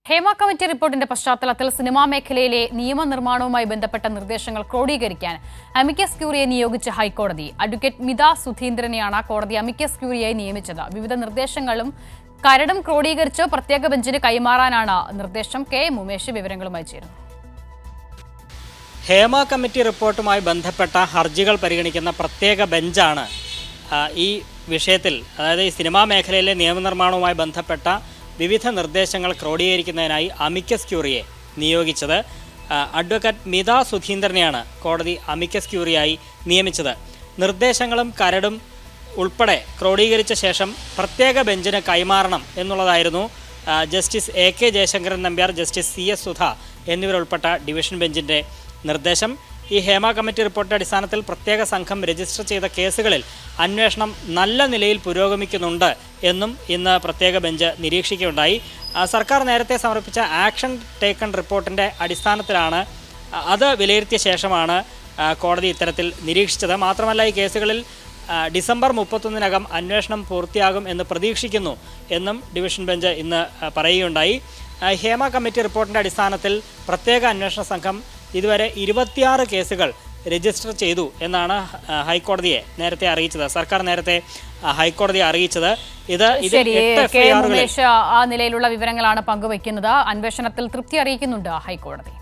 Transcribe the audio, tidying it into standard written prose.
Hema committee റിപ്പോർട്ടിന്റെ പശ്ചാത്തലത്തിൽ cinema മേഖലയിലെ നിയമനിർമ്മാണവുമായി ബന്ധപ്പെട്ട നിർദ്ദേശങ്ങൾ ക്രോഡീകരിക്കാൻ അമിക്കസ് ക്യൂറിയെ നിയോഗിച്ച ഹൈക്കോടതി അഡ്വക്കേറ്റ് മിത സുധീന്ദ്രനെയാണ് കോടതി അമിക്കസ് ക്യൂറിയായി നിയമിച്ചത്. വിവിധ നിർദ്ദേശങ്ങളും കരടും ക്രോഡീകരിച്ച് പ്രത്യേക ബെഞ്ചിന് കൈമാറാനാണ് നിർദ്ദേശം. കെ ഉമേഷ് വിവരങ്ങളുമായി ചേരുന്നു. ഹേമ കമ്മിറ്റി റിപ്പോർട്ടുമായി ബന്ധപ്പെട്ട ഹർജികൾ പരിഗണിക്കുന്ന പ്രത്യേക ബെഞ്ചാണ് ഈ വിഷയത്തിൽ, അതായത് ഈ സിനിമാ മേഖലയിലെ നിയമനിർമ്മാണവുമായി ബന്ധപ്പെട്ട വിവിധ നിർദ്ദേശങ്ങൾ ക്രോഡീകരിക്കുന്നതിനായി അമിക്കസ് ക്യൂറിയെ നിയോഗിച്ചത്. അഡ്വക്കേറ്റ് മിത സുധീന്ദ്രനെയാണ് കോടതി അമിക്കസ് ക്യൂറിയായി നിയമിച്ചത്. നിർദ്ദേശങ്ങളും കരടും ഉൾപ്പെടെ ക്രോഡീകരിച്ച ശേഷം പ്രത്യേക ബെഞ്ചിന് കൈമാറണം എന്നുള്ളതായിരുന്നു justice AK Jayasankaran Nambiar, justice CS Sudha എന്നിവരുൾപ്പെട്ട ഡിവിഷൻ ബെഞ്ചിൻ്റെ നിർദ്ദേശം. ഈ ഹേമ കമ്മിറ്റി റിപ്പോർട്ടിൻ്റെ അടിസ്ഥാനത്തിൽ പ്രത്യേക സംഘം രജിസ്റ്റർ ചെയ്ത കേസുകളിൽ അന്വേഷണം നല്ല നിലയിൽ പുരോഗമിക്കുന്നുണ്ട് എന്നും ഇന്ന് പ്രത്യേക ബെഞ്ച് നിരീക്ഷിക്കുകയുണ്ടായി. സർക്കാർ നേരത്തെ സമർപ്പിച്ച ആക്ഷൻ ടേക്കൺ റിപ്പോർട്ടിൻ്റെ അടിസ്ഥാനത്തിലാണ് അത് വിലയിരുത്തിയ ശേഷമാണ് കോടതി ഇത്തരത്തിൽ നിരീക്ഷിച്ചത്. മാത്രമല്ല, ഈ കേസുകളിൽ ഡിസംബർ 31-നകം അന്വേഷണം പൂർത്തിയാകും എന്ന് പ്രതീക്ഷിക്കുന്നു എന്നും ഡിവിഷൻ ബെഞ്ച് ഇന്ന് പറയുകയുണ്ടായി. ഹേമ കമ്മിറ്റി റിപ്പോർട്ടിൻ്റെ അടിസ്ഥാനത്തിൽ പ്രത്യേക അന്വേഷണ സംഘം ഇതുവരെ 26 കേസുകൾ രജിസ്റ്റർ ചെയ്തു എന്നാണ് ഹൈക്കോടതിയെ നേരത്തെ അറിയിച്ചത്. സർക്കാർ നേരത്തെ ഹൈക്കോടതിയെ അറിയിച്ചത്. ആ നിലയിലുള്ള വിവരങ്ങളാണ് പങ്കുവയ്ക്കുന്നത്. അന്വേഷണത്തിൽ തൃപ്തി അറിയിക്കുന്നുണ്ട് ഹൈക്കോടതി.